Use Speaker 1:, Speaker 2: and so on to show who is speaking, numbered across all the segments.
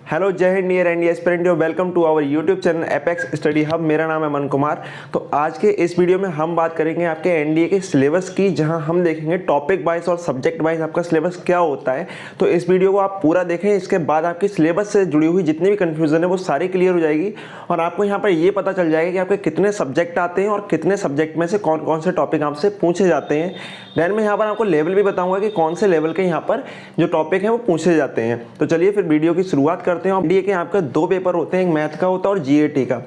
Speaker 1: Hello Jai Hind near and aspirant, welcome to our YouTube channel Apex Study Hub. मेरा नाम है मन कुमार। तो आज के इस वीडियो में हम बात करेंगे आपके एनडीए के सिलेबस की, जहां हम देखेंगे टॉपिक वाइज और सब्जेक्ट वाइज आपका सिलेबस क्या होता है। तो इस वीडियो को आप पूरा देखें, इसके बाद आपकी सिलेबस से जुड़ी हुई जितनी भी कन्फ्यूजन है वो सारी क्लियर हो जाएगी और आपको यहाँ पर ये पता चल जाएगा कि आपके कितने सब्जेक्ट आते हैं और कितने सब्जेक्ट में से कौन कौन से टॉपिक आपसे पूछे जाते हैं। देन मैं यहाँ पर आपको लेवल भी बताऊंगा कि कौन से लेवल के यहाँ पर जो टॉपिक हैं वो पूछे जाते हैं। तो चलिए फिर वीडियो की शुरुआत करते हैं। एनडीए के आपका दो पेपर होते हैं, एक मैथ का होता है और जीएटी का।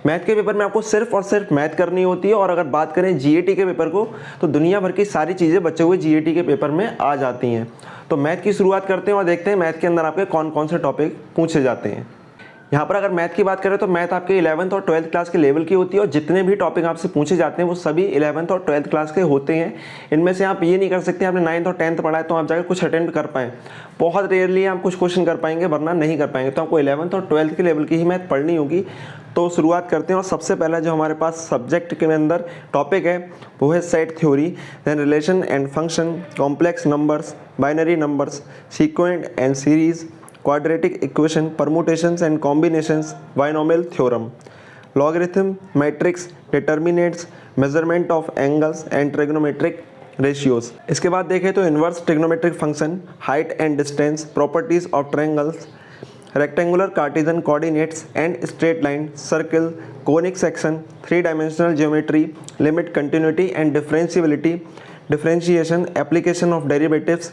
Speaker 1: मैथ के पेपर में आपको सिर्फ और सिर्फ मैथ करनी होती है और अगर बात करें जीएटी के पेपर को तो दुनिया भर की सारी चीज़ें बचे हुए जीएटी के पेपर में आ जाती हैं। तो मैथ की शुरुआत करते हैं और देखते हैं मैथ के अंदर आपके कौन कौन से टॉपिक पूछे जाते हैं। यहाँ पर अगर मैथ की बात करें तो मैथ आपके 11th और 12th क्लास के लेवल की होती है और जितने भी टॉपिक आपसे पूछे जाते हैं वो सभी 11th और 12th क्लास के होते हैं। इनमें से आप ये नहीं कर सकते आपने 9th और 10th पढ़ा है तो आप जाकर कुछ अटेंड कर पाएँ। बहुत रेयरली आप कुछ क्वेश्चन कर पाएंगे, वरना नहीं कर पाएंगे। तो आपको 11th और 12th के लेवल की ही मैथ पढ़नी होगी। तो शुरुआत करते हैं और सबसे पहला जो हमारे पास सब्जेक्ट के अंदर टॉपिक है वो है set theory, then relation and function, complex numbers, binary numbers, sequence and series, quadratic equation, permutations and combinations, binomial theorem, logarithm, matrix, determinants, measurement of angles and trigonometric ratios। इसके बाद देखें तो inverse trigonometric function, height and distance, properties of triangles, rectangular Cartesian coordinates and straight line, circle, conic section, three-dimensional geometry, limit, continuity and differentiability, differentiation, application of derivatives,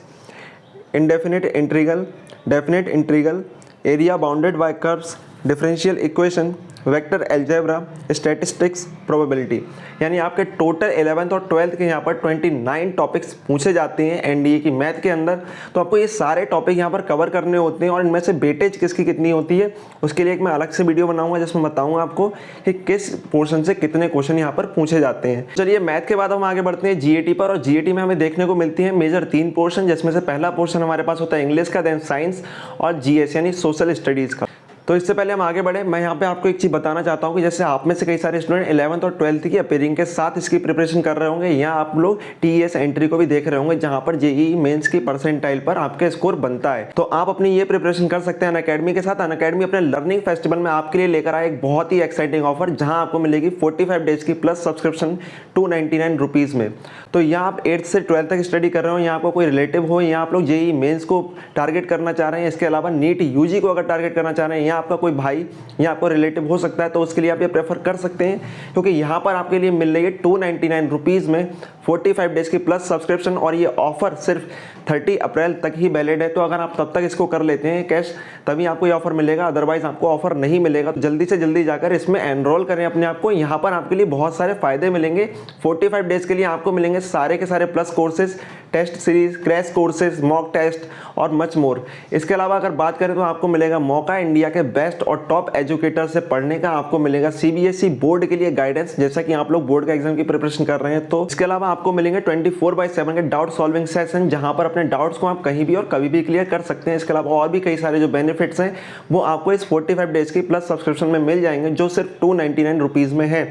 Speaker 1: indefinite integral, definite integral, area bounded by curves, differential equation, vector algebra, statistics, probability. यानी आपके total 11th और 12th के यहाँ पर 29 topics पूछे जाते हैं NDA की मैथ के अंदर। तो आपको ये सारे टॉपिक यहाँ पर कवर करने होते हैं और इनमें से वेटेज किसकी कितनी होती है उसके लिए एक मैं अलग से वीडियो बनाऊंगा जिसमें बताऊंगा आपको कि किस पोर्शन से कितने क्वेश्चन यहाँ पर पूछे जाते हैं। चलिए मैथ के बाद हम आगे बढ़ते हैं जीएटी पर। और जीएटी में हमें देखने को मिलती है मेजर 3 पोर्शन, जिसमें से पहला पोर्शन हमारे पास होता है इंग्लिश का, देन साइंस और जीएस यानी सोशल स्टडीज़ का। तो इससे पहले हम आगे बढ़े, मैं यहाँ पे आपको एक चीज़ बताना चाहता हूँ कि जैसे आप में से कई सारे स्टूडेंट 11th और 12th की अपीयरिंग के साथ इसकी प्रिपरेशन कर रहे होंगे, यहाँ आप लोग टीएस एंट्री को भी देख रहे होंगे जहाँ पर जेईई मेंस की परसेंटाइल पर आपका स्कोर बनता है। तो आप अपनी ये प्रिपरेशन कर सकते हैं अनअकैडमी के साथ। अनअकैडमी अपने लर्निंग फेस्टिवल में आपके लिए लेकर आए एक बहुत ही एक्साइटिंग ऑफर, जहाँ आपको मिलेगी 45 डेज की प्लस सब्सक्रिप्शन 299 रुपीज़ में। तो यहाँ आप 8th से 12th तक स्टडी कर रहे हो, यहाँ आपको कोई रिलेटिव हो, यहाँ आप लोग जेईई मेंस को टारगेट करना चाह रहे हैं, इसके अलावा नीट यूजी को अगर टारगेट करना चाह रहे हैं, यहाँ आपका कोई भाई या आपको रिलेटिव हो सकता है, तो उसके लिए आप ये प्रेफर कर सकते हैं क्योंकि यहाँ पर आपके लिए मिल रही है 299 रुपीज़ में 45 डेज की प्लस सब्सक्रिप्शन। और ये ऑफर सिर्फ 30 अप्रैल तक ही वैलिड है। तो अगर आप तब तक इसको कर लेते हैं कैश, तभी आपको ये ऑफर मिलेगा, अदरवाइज आपको ऑफर नहीं मिलेगा। तो जल्दी से जल्दी जाकर इसमें एनरोल करें अपने आप को। यहाँ पर आपके लिए बहुत सारे फायदे मिलेंगे। 45 डेज के लिए आपको मिलेंगे सारे के सारे plus courses, test series, crash courses, mock test और मच मोर। इसके अलावा अगर बात करें तो आपको मिलेगा मौका इंडिया के बेस्ट और टॉप एजुकेटर से पढ़ने का, आपको मिलेगा सीबीएसई बोर्ड के लिए गाइडेंस, जैसा कि आप लोग बोर्ड का एग्जाम की प्रिपरेशन कर रहे हैं। तो इसके अलावा आपको मिलेंगे 24/7 के डाउट सॉल्विंग सेशन, जहां पर अपने डाउट्स को आप कहीं भी और कभी भी क्लियर कर सकते हैं। इसके अलावा और भी कई सारे जो बेनिफिट्स हैं वो आपको इस 45 डेज की प्लस सब्सक्रिप्शन में मिल जाएंगे, जो सिर्फ 299 रुपीज़ में है।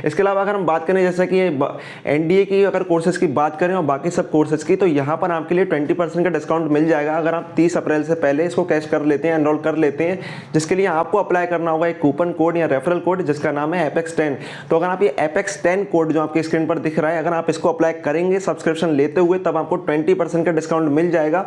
Speaker 1: इसके अलावा अगर हम बात करें जैसा कि एनडीए की अगर कोर्सेज की बात करें और बाकी सब कोर्सेज की, तो यहाँ पर आपके लिए 20% का डिस्काउंट मिल जाएगा अगर आप 30 अप्रैल से पहले इसको कैश कर लेते हैं, एनरोल कर लेते हैं, जिसके लिए आपको अप्लाई करना होगा एक कूपन कोड या रेफरल कोड जिसका नाम है एपेक्स 10। तो अगर आप ये एपेक्स 10 कोड जो आपकी स्क्रीन पर दिख रहा है, अगर आप इसको अप्लाई करेंगे सब्सक्रिप्शन लेते हुए, तब आपको 20% का डिस्काउंट मिल जाएगा।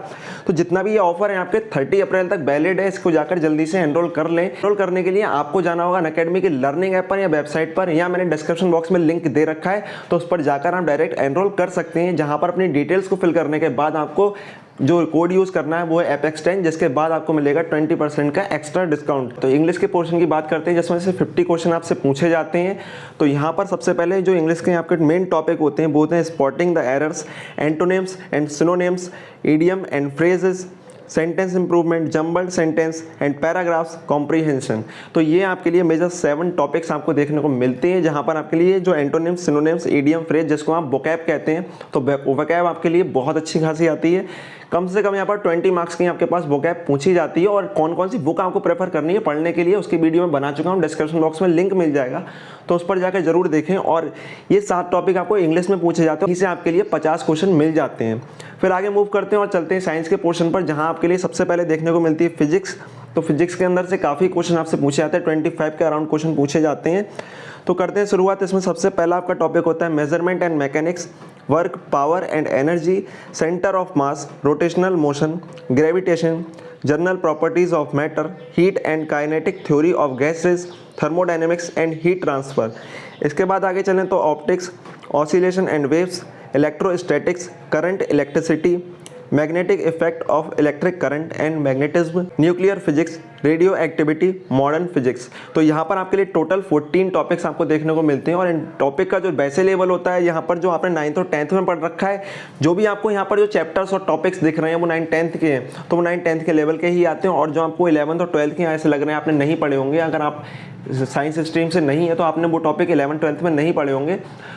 Speaker 1: तो जितना भी ये ऑफर है आपके 30 अप्रैल तक वैलिड है, इसको जाकर जल्दी से एनरोल कर लें। एनरोल करने के लिए आपको जाना होगा अनअकैडमी की लर्निंग ऐप पर या वेबसाइट पर, या मैंने डिस्क्रिप्शन बॉक्स में लिंक दे रखा है, तो उस पर जाकर आप डायरेक्ट एनरोल कर सकते हैं, जहां पर अपनी डिटेल्स को फिल करने के बाद आपको जो कोड यूज़ करना है वो है एपेक्स 10, जिसके बाद आपको मिलेगा 20% का एक्स्ट्रा डिस्काउंट। तो इंग्लिश के पोर्शन की बात करते हैं जिसमें से 50 क्वेश्चन आपसे पूछे जाते हैं। तो यहाँ पर सबसे पहले जो इंग्लिश के आपके मेन टॉपिक होते हैं वो होते हैं spotting the errors, antonyms and synonyms, idiom and phrases, sentence improvement, jumbled sentence and paragraphs, comprehension. तो ये आपके लिए मेजर 7 टॉपिक्स आपको देखने को मिलते हैं, जहाँ पर आपके लिए जो एंटोनिम्स, सिनोनिम्स, इडियम, फ्रेज जिसको आप वोकैब कहते हैं, तो वोकैब आपके लिए बहुत अच्छी खासी आती है। कम से कम यहाँ पर 20 मार्क्स की आपके पास वोकैब पूछी जाती है। और कौन कौन सी बुक आपको प्रेफर करनी है पढ़ने के लिए उसकी वीडियो में बना चुका हूँ, डिस्क्रिप्शन बॉक्स में लिंक मिल जाएगा, तो उस पर जाकर जरूर देखें। और ये 7 टॉपिक आपको इंग्लिश में पूछे जाते हैं, इसे आपके लिए 50 क्वेश्चन मिल जाते हैं। फिर आगे मूव करते हैं और चलते हैं साइंस के पोर्शन पर, जहाँ आपके लिए सबसे पहले देखने को मिलती है फिजिक्स, तो फिजिक्स के अंदर से काफ़ी क्वेश्चन आपसे पूछे जाते हैं, 25 के अराउंड क्वेश्चन पूछे जाते हैं। तो करते हैं शुरुआत। इसमें सबसे पहला आपका टॉपिक होता है measurement and mechanics, work, power and energy, centre of mass, rotational motion, gravitation, general properties of matter, heat and kinetic theory of gases, thermodynamics and heat transfer. इसके बाद आगे चलें तो optics, oscillation and waves, electrostatics, current, electricity, magnetic effect of electric current and magnetism, nuclear physics, radio activity, modern physics. तो यहाँ पर आपके लिए टोटल 14 टॉपिक्स आपको देखने को मिलते हैं। और इन टॉपिक का जो वैसे लेवल होता है, यहाँ पर जो आपने 9th और 10th में पढ़ रखा है, जो भी आपको यहाँ पर जो चैप्टर्स और टॉपिक्स दिख रहे हैं वो 9th 10th के हैं, तो वो 9th 10th के लेवल के ही आते हैं। और जो आपको 11th और 12th के ऐसे लग रहे हैं आपने नहीं पढ़े होंगे, अगर आप साइंस स्ट्रीम से नहीं है तो आपने वो टॉपिक 11th 12th में नहीं पढ़े होंगे,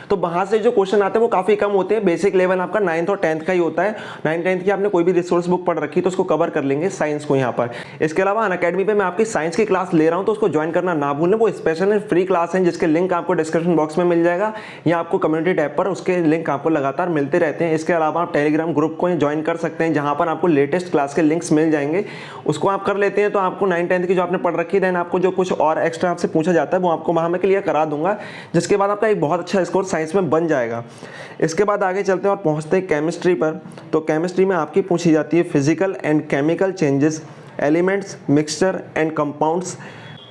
Speaker 1: तो वहाँ से जो क्वेश्चन आते हैं वो काफ़ी कम होते हैं। बेसिक लेवल आपका 9th और 10th का ही होता है। 9th 10th की आपने कोई भी रिसोर्स बुक पढ़ रखी तो उसको कवर कर लेंगे साइंस को यहाँ पर। इसके अलावा अनअकैडमी पे मैं आपकी साइंस की क्लास ले रहा हूँ, तो उसको ज्वाइन करना ना भूलें। वो स्पेशल एंड फ्री क्लास है जिसके लिंक आपको डिस्क्रिप्शन बॉक्स में मिल जाएगा या आपको कम्युनिटी टैब पर उसके लिंक आपको लगातार मिलते रहते हैं। इसके अलावा आप टेलीग्राम ग्रुप को ज्वाइन कर सकते हैं जहाँ पर आपको लेटेस्ट क्लास के लिंक्स मिल जाएंगे, उसको आप कर लेते हैं तो आपको 9th 10th की जो आपने पढ़ रखी है, देन आपको जो कुछ और एक्स्ट्रा आपसे पूछा जाता है वो आपको वहाँ मैं क्लियर करा दूंगा, जिसके बाद आपका एक बहुत अच्छा स्कोर साइंस में बन जाएगा। इसके बाद आगे चलते हैं और पहुँचते हैं केमिस्ट्री पर। तो केमिस्ट्री में आपकी पूछी जाती है physical and chemical changes, elements, mixture and compounds,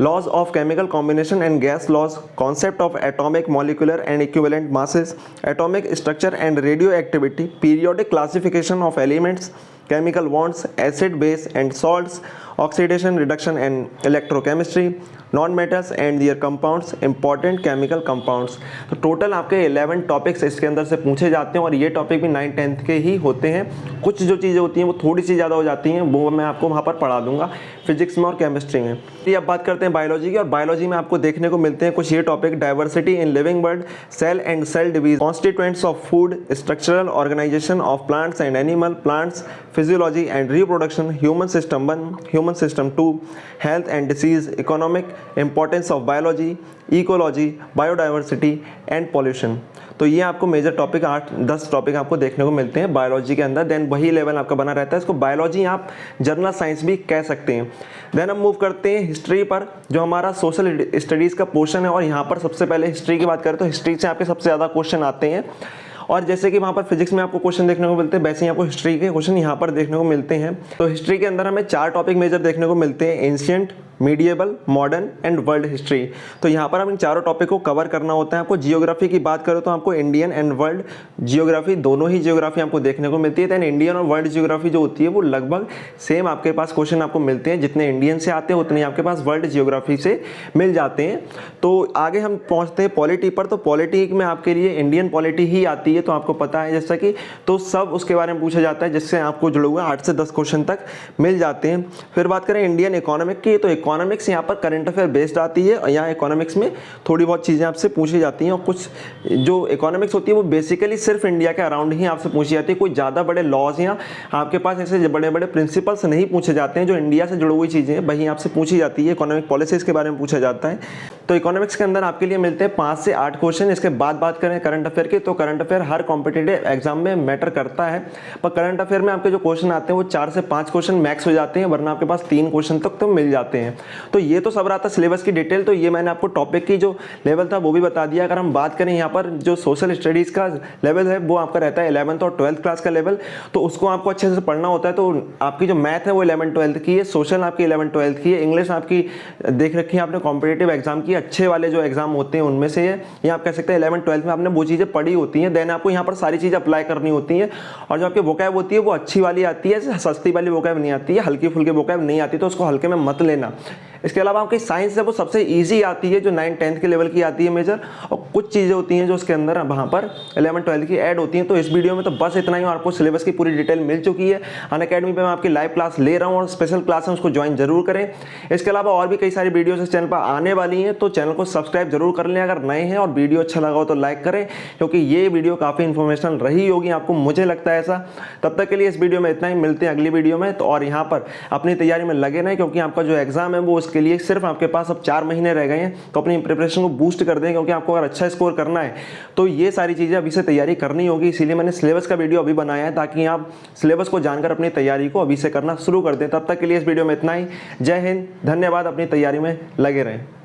Speaker 1: laws of chemical combination and gas laws, concept of atomic, molecular and equivalent masses, atomic structure and radioactivity, periodic classification of elements, chemical bonds, acid, base and salts, oxidation, reduction and electrochemistry, non metals and their compounds, important chemical compounds. तो total आपके 11 topics इसके अंदर से पूछे जाते हैं और ये टॉपिक भी 9th 10th के ही होते हैं। कुछ जो चीज़ें होती हैं वो थोड़ी सी ज़्यादा हो जाती हैं, वो मैं आपको वहाँ पर पढ़ा दूंगा फिजिक्स में और केमिस्ट्री में। ये अब बात करते हैं बायोलॉजी की। और बायोलॉजी में आपको देखने को मिलते हैं कुछ ये topic: diversity in living world, cell and cell division, constituents of food, structural organisation of plants and animal, plants physiology and reproduction, human system 1, human system 2, health and disease, economic importance of biology, ecology, biodiversity and pollution. तो ये आपको major topic 8-10 topic आपको देखने को मिलते हैं biology के अंदर। देन वही लेवल आपका बना रहता है, इसको बायोलॉजी आप जनरल साइंस भी कह सकते हैं। देन हम मूव करते हैं हिस्ट्री पर, जो हमारा सोशल स्टडीज़ का पोर्शन है। और यहाँ पर सबसे पहले हिस्ट्री की बात करें तो हिस्ट्री से आपके सबसे ज़्यादा क्वेश्चन आते हैं। और जैसे कि वहाँ पर फिजिक्स में आपको क्वेश्चन देखने को मिलते हैं, वैसे ही आपको हिस्ट्री के क्वेश्चन यहाँ पर देखने को मिलते हैं। तो हिस्ट्री के अंदर हमें 4 टॉपिक मेजर देखने को मिलते हैं: ancient, medieval, modern and world history. तो यहाँ पर हम इन चारों टॉपिक को कवर करना होता है। आपको जियोग्राफी की बात करो तो आपको इंडियन एंड वर्ल्ड जियोग्राफी, दोनों ही जियोग्राफी आपको देखने को मिलती है। दैन इंडियन और वर्ल्ड जियोग्राफी जो होती है वो लगभग सेम आपके पास क्वेश्चन आपको मिलते हैं, जितने इंडियन से आते हैं उतने आपके पास वर्ल्ड जियोग्राफी से मिल जाते हैं। तो आगे हम पहुँचते हैं पॉलिटी पर। तो पॉलिटी में आपके लिए इंडियन पॉलिटी ही आती है, तो आपको पता है जैसा कि, तो सब उसके बारे में पूछा जाता है, जिससे आपको जुड़े हुए 8 से 10 क्वेश्चन तक मिल जाते हैं। फिर बात करें इंडियन इकोनॉमिक की, तो इकोनॉमिक्स यहाँ पर करंट अफेयर बेस्ड आती है। यहाँ इकोनॉमिक्स में थोड़ी बहुत चीज़ें आपसे पूछी जाती हैं और कुछ जो इकोनॉमिक्स होती है वो बेसिकली सिर्फ इंडिया के अराउंड ही आपसे पूछी जाती है। कोई ज़्यादा बड़े लॉज या आपके पास ऐसे बड़े बड़े प्रिंसिपल्स नहीं पूछे जाते हैं। जो इंडिया से जुड़ी हुई चीज़ें हैं वही आपसे पूछी जाती है, इकोनॉमिक पॉलिसीज़ के बारे में पूछा जाता है। तो इकोनॉमिक्स के अंदर आपके लिए मिलते हैं 5 से 8 क्वेश्चन। इसके बाद बात करें करंट अफेयर की, तो करंट अफेयर हर कॉम्पिटिटिव एग्जाम में मैटर करता है, पर करंट अफेयर में आपके जो क्वेश्चन आते हैं वो 4 से 5 क्वेश्चन मैक्स हो जाते हैं, वरना आपके पास 3 क्वेश्चन तक तो मिल जाते हैं। तो ये तो सब रहा था सिलेबस की डिटेल। तो ये मैंने आपको टॉपिक की जो लेवल था वो भी बता दिया। अगर हम बात करें यहाँ पर जो सोशल स्टडीज़ का लेवल है वो आपका रहता है 11th और 12th क्लास का लेवल, तो उसको आपको अच्छे से पढ़ना होता है। तो आपकी जो मैथ है वो 11th 12th की है, सोशल आपकी 11th 12th की है, इंग्लिश आपकी देख रखी है आपने कॉम्पिटेटिव एग्जाम की, अच्छे वाले जो एग्जाम होते हैं उनमें से है, या आप कह सकते हैं 11th 12th में आपने वो चीज़ें पढ़ी होती हैं। देन आपको यहाँ पर सारी चीज़ें अप्लाई करनी होती हैं। और जो आपकी वोकैब होती है वो अच्छी वाली आती है, सस्ती वाली वोकैब नहीं आती है, हल्की फुल्की वोकैब नहीं आती, तो उसको हल्के में मत लेना। इसके अलावा आपकी साइंस है वो सबसे इजी आती है, जो 9th 10th के लेवल की आती है मेजर, और कुछ चीज़ें होती हैं जो उसके अंदर वहाँ पर 11th 12th की ऐड होती हैं। तो इस वीडियो में तो बस इतना ही, आपको सिलेबस की पूरी डिटेल मिल चुकी है। अनअकैडमी पे मैं आपकी लाइव क्लास ले रहा हूँ और स्पेशल क्लास है, उसको ज्वाइन जरूर करें। इसके अलावा और भी कई सारी वीडियोस इस चैनल पर आने वाली हैं, तो चैनल को सब्सक्राइब जरूर कर लें अगर नए हैं, और वीडियो अच्छा लगा हो तो लाइक करें, क्योंकि ये वीडियो काफ़ी इन्फॉर्मेशनल रही होगी आपको, मुझे लगता है ऐसा। तब तक के लिए इस वीडियो में इतना ही, मिलते हैं अगली वीडियो में। तो और यहाँ पर अपनी तैयारी में लगे रहें, क्योंकि आपका जो एग्जाम है वो उसके लिए सिर्फ आपके पास अब 4 महीने रह गए हैं। तो अपनी प्रिपरेशन को बूस्ट कर दें, क्योंकि आपको अगर अच्छा स्कोर करना है तो ये सारी चीज़ें अभी से तैयारी करनी होगी। इसीलिए मैंने सिलेबस का वीडियो अभी बनाया है, ताकि आप सिलेबस को जानकर अपनी तैयारी को अभी से करना शुरू कर दें। तब तक के लिए इस वीडियो में इतना ही। जय हिंद, धन्यवाद। अपनी तैयारी में लगे रहें।